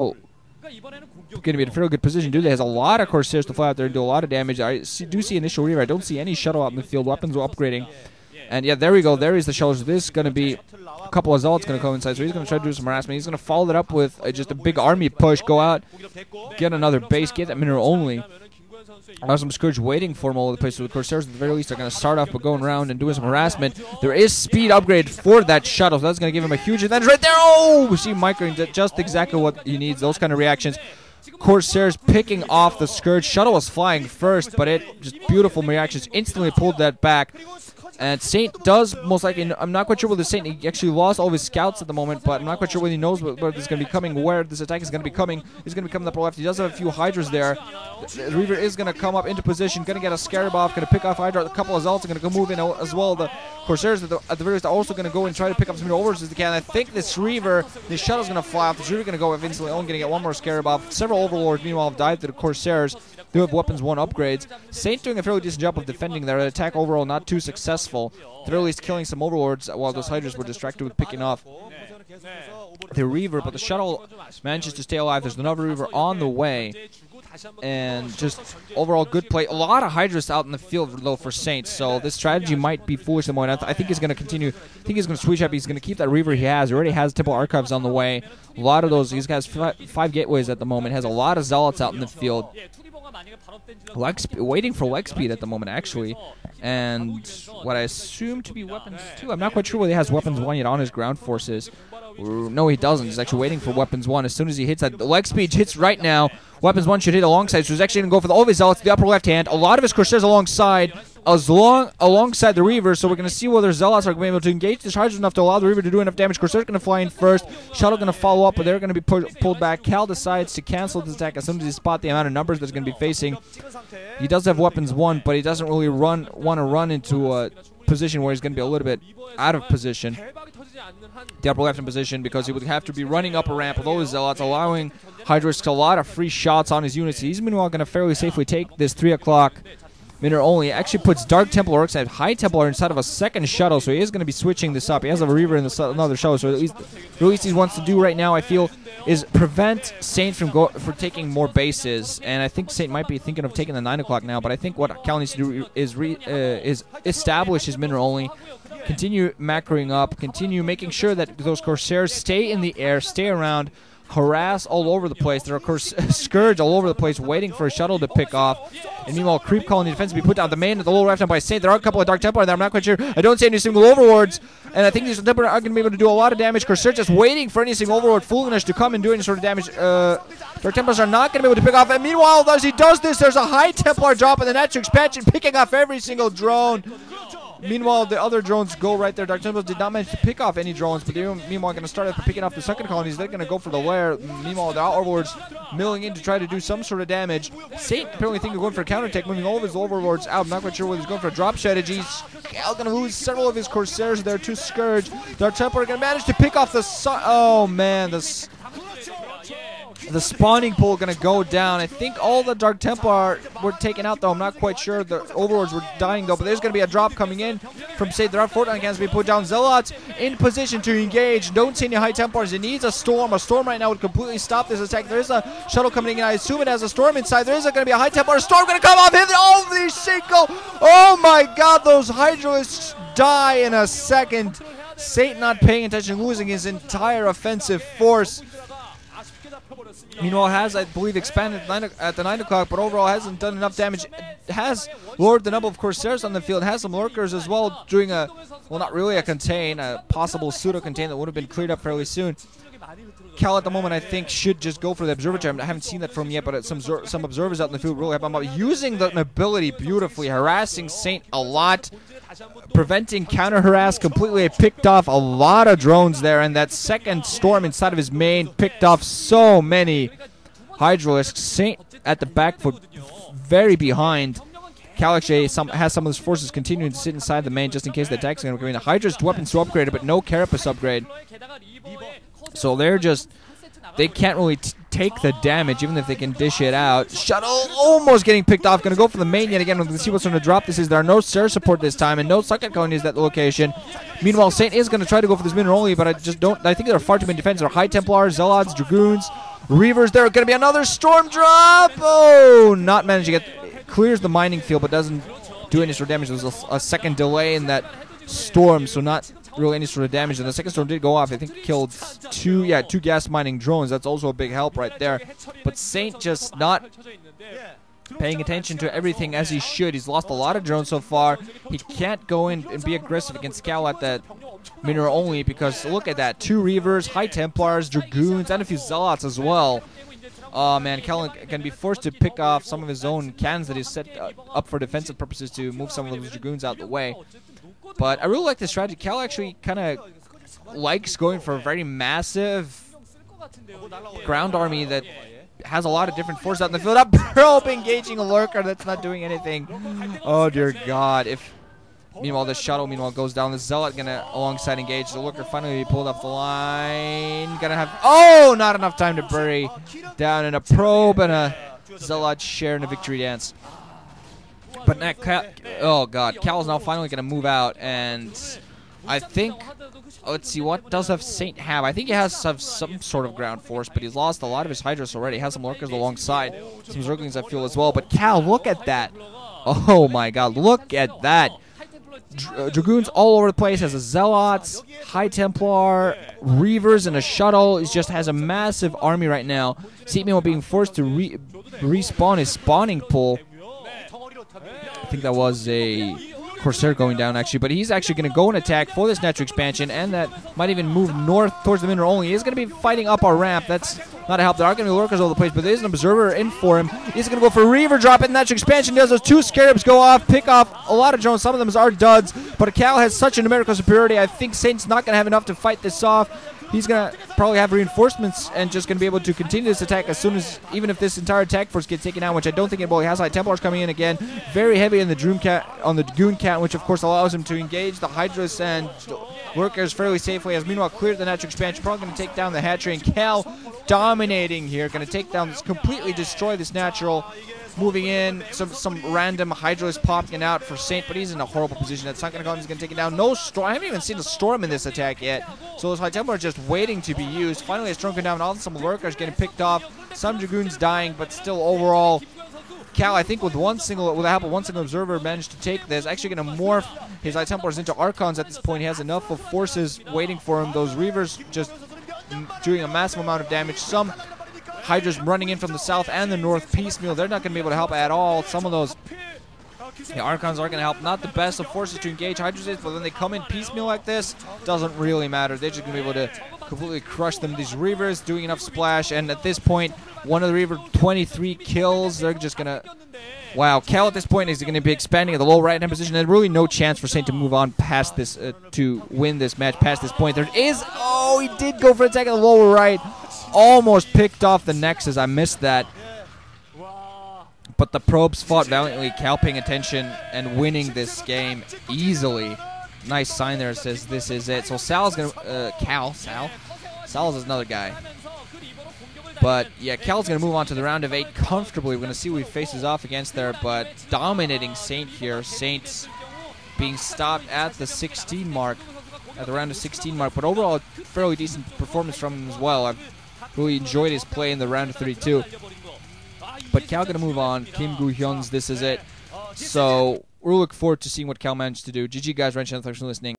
going to be in a fairly good position. Dude, has a lot of Corsairs to fly out there and do a lot of damage. I do see initial Reaver. I don't see any shuttle out in the field. Weapons are upgrading. And yeah, there we go. There is the shuttles. This is going to be a couple of Zealots going to coincide. So he's going to try to do some harassment. He's going to follow that up with just a big army push. Go out, get another base, get that mineral only. There's some Scourge waiting for him all over the place. So the Corsairs at the very least are going to start off by going around and doing some harassment. There is speed upgrade for that shuttle. So that's going to give him a huge advantage right there. Oh! See Micro just exactly what he needs. Those kind of reactions. Corsairs picking off the Scourge. Shuttle was flying first, but it just beautiful reactions. Instantly pulled that back. And Saint does most likely, I'm not quite sure where the Saint, he actually lost all of his scouts at the moment, but I'm not quite sure when he knows where this is going to be coming, where this attack is going to be coming. He's going to be coming up the left. He does have a few Hydras there. The Reaver is going to come up into position, going to get a Scarab off, going to pick off Hydra. A couple of Zealots are going to go move in as well. The Corsairs at the very least are also going to go and try to pick up some overs as they can. I think this Reaver, this Shuttle's going to fly off. This Reaver going to go instantly on, going to get one more Scarab off. Several Overlords, meanwhile, have died to the Corsairs. They have weapons 1 upgrades. Saint doing a fairly decent job of defending their attack overall, not too successful. They're at least killing some Overlords while those Hydras were distracted with picking off the Reaver, but the shuttle manages to stay alive. There's another Reaver on the way. And just overall good play. A lot of Hydras out in the field though for Saint, so this strategy might be foolish at the moment. I think he's going to continue. I think he's going to switch up. He's going to keep that Reaver he has. He already has Temple Archives on the way. A lot of those. He's got 5 gateways at the moment. Has a lot of Zealots out in the field. Waiting for leg speed at the moment, actually. And what I assume to be weapons 2. I'm not quite sure whether he has weapons 1 yet on his ground forces. No, he doesn't. He's actually waiting for weapons 1. As soon as he hits that, the leg speed hits right now. Weapons 1 should hit alongside, so he's actually going to go for all of his Zealots to the upper left hand. A lot of his Corsairs alongside the Reaver, so we're going to see whether Zealots are going to be able to engage the charges enough to allow the Reaver to do enough damage. Corsairs going to fly in first. Shuttle going to follow up, but they're going to be pulled back. Cal decides to cancel this attack as soon as he spots the amount of numbers that's going to be facing. He does have weapons 1, but he doesn't really want to run into a position where he's going to be a little bit out of position. The upper left in position, because he would have to be running up a ramp with all his Zealots, allowing Hydras a lot of free shots on his units. He's meanwhile going to fairly safely take this 3 o'clock minute only. Actually puts Dark Templar Orcs and High Templar inside of a second shuttle, so he is going to be switching this up. He has a Reaver in another shuttle, so at least he wants to do right now, I feel, is prevent Saint from taking more bases. And I think Saint might be thinking of taking the 9 o'clock now, but I think what Cal needs to do is establish his mineral only, continue macroing up, continue making sure that those Corsairs stay in the air, stay around, harass all over the place. There are, of course, Scourge all over the place waiting for a shuttle to pick off. And meanwhile, Creep Colony defense to be put down. The main at the lower left hand by Saint. There are a couple of Dark Templar there. I'm not quite sure. I don't see any single Overlords. And I think these Templar are going to be able to do a lot of damage. Corsairs just waiting for any single Overlord foolish to come and do any sort of damage. Dark Templars are not going to be able to pick off. And meanwhile, as he does this, there's a High Templar drop in the natural expansion, picking off every single drone. Meanwhile, the other drones go right there. Dark Templars did not manage to pick off any drones, but they're meanwhile going to start after picking off the second colonies. They're going to go for the lair. Meanwhile, the Overlords milling in to try to do some sort of damage. Saint apparently thinking of going for a counterattack, moving all of his Overlords out. I'm not quite sure whether he's going for a drop strategy. Cal going to lose several of his Corsairs there to Scourge. Dark Templar going to manage to pick off the oh man, the spawning pool going to go down. I think all the Dark Templar were taken out, though. I'm not quite sure. The Overlords were dying, though. But there's going to be a drop coming in from Saint. There are Fortnite cannons to be put down. Zealots in position to engage. Don't see any High Templars. It needs a storm. A storm right now would completely stop this attack. There is a shuttle coming in. I assume it has a storm inside. There is going to be a High Templar. A storm going to come off him. Oh, the single. Oh, my God. Those Hydralisks die in a second. Saint not paying attention, losing his entire offensive force. Meanwhile, has, I believe, expanded at the 9 o'clock, but overall hasn't done enough damage. Has lowered the number of Corsairs on the field. Has some Lurkers as well, doing a, well, not really a contain, a possible pseudo-contain that would have been cleared up fairly soon. Cal at the moment, I think, should just go for the Observatory. I haven't seen that from him yet, but some observers out in the field really have him using the ability beautifully, harassing Saint a lot, preventing counter-harass completely. It picked off a lot of drones there, and that second storm inside of his main picked off so many Hydralisks. Saint at the back foot, very behind. Cal actually has some of his forces continuing to sit inside the main just in case the attack's going to come in. The Hydra's weapons to upgrade, but no Carapace upgrade. So they can't really take the damage, even if they can dish it out. Shuttle almost getting picked off. Going to go for the main yet again. We're going to see what's going to drop. There are no Sir support this time, and no Sucket colonies at the location. Meanwhile, Saint is going to try to go for this mineral only, but I think there are far too many defenses. There are High Templars, Zealots, Dragoons, Reavers, there are going to be another storm drop. Oh, not managing to get, clears the mining field, but doesn't do any sort of damage. There was a second delay in that storm, so not really any sort of damage. And the second storm did go off. I think it killed two gas mining drones. That's also a big help right there. But Saint just not paying attention to everything as he should. He's lost a lot of drones so far. He can't go in and be aggressive against Cal at that mineral only, because look at that. 2 Reavers, High Templars, Dragoons, and a few Zealots as well. Oh man, Cal can be forced to pick off some of his own cannons that he's set up for defensive purposes to move some of those Dragoons out the way. But I really like this strategy. Cal actually kind of likes going for a very massive ground army that has a lot of different forces out in the field. Up Probe engaging a lurker that's not doing anything. Oh dear God. Meanwhile, the shuttle goes down. The Zealot gonna alongside engage. The lurker finally pulled off the line. Gonna have not enough time to bury down, in a Probe and a Zealot share in a victory dance. But now oh God, Cal is now finally gonna move out, and I think, let's see, what does Saint have? I think he has some sort of ground force, but he's lost a lot of his Hydras already. He has some lurkers alongside, some Zerglings I feel as well. But Cal, look at that. Oh my God, look at that. Dragoons all over the place. Has a Zealots, High Templar, Reavers, and a shuttle. He just has a massive army right now. Saint meanwhile being forced to respawn his spawning pool. I think that was a Corsair going down actually, but he's actually going to go and attack for this natural expansion, and that might even move north towards the mineral only. He's going to be fighting up our ramp. That's not a help. There are going to be lurkers all over the place, but there is an observer in for him. He's going to go for Reaver drop in. Natural expansion does those 2 Scarabs go off, pick off a lot of drones. Some of them are duds, but Cal has such a numerical superiority. I think Saint's not going to have enough to fight this off. He's going to probably have reinforcements and just going to be able to continue this attack as soon as, even if this entire attack force gets taken out, which I don't think it will. He has High Templars coming in again. Very heavy in the Dragoon Cat, which of course allows him to engage the Hydras and lurkers fairly safely. As meanwhile cleared the natural expansion. Probably going to take down the hatchery, and Cal dominating here. Going to take down this, completely destroy this natural. Moving in, some random Hydras popping out for Saint, but he's in a horrible position. That's not going to go. He's going to take it down. No storm. I haven't even seen a storm in this attack yet. So those High Templar are just waiting to be used. Finally, a storm going down. All some lurkers getting picked off. Some Dragoons dying, but still overall, Cal, I think with the help of one single observer, managed to take this. Actually going to morph his High Templars into Archons at this point. He has enough of forces waiting for him. Those Reavers just doing a massive amount of damage. Some Hydras running in from the south and the north piecemeal. They're not going to be able to help at all. Some of those Archons are going to help. Not the best of forces to engage Hydras is, but when they come in piecemeal like this, doesn't really matter. They're just going to be able to completely crush them. These Reavers doing enough splash, and at this point, one of the Reaver 23 kills. They're just going to... Wow, Cal at this point is going to be expanding at the low right-hand position. There's really no chance for Saint to move on past this, to win this match past this point. There is... Oh, he did go for an attack at the lower right. Almost picked off the Nexus. I missed that. But the Probes fought valiantly. Cal paying attention and winning this game easily. Nice sign there. It says this is it. So Sal's going to... Sal is another guy. But yeah, Cal's going to move on to the round of 8 comfortably. We're going to see who he faces off against there. But dominating Saint here. Saint's being stopped at the 16 mark. At the round of 16 mark. But overall, fairly decent performance from him as well. I've really enjoyed his play in the round of 32. But Cal going to move on. Kim Gu-hyun's This Is It. So we're looking forward to seeing what Cal managed to do. GG guys, thanks for listening.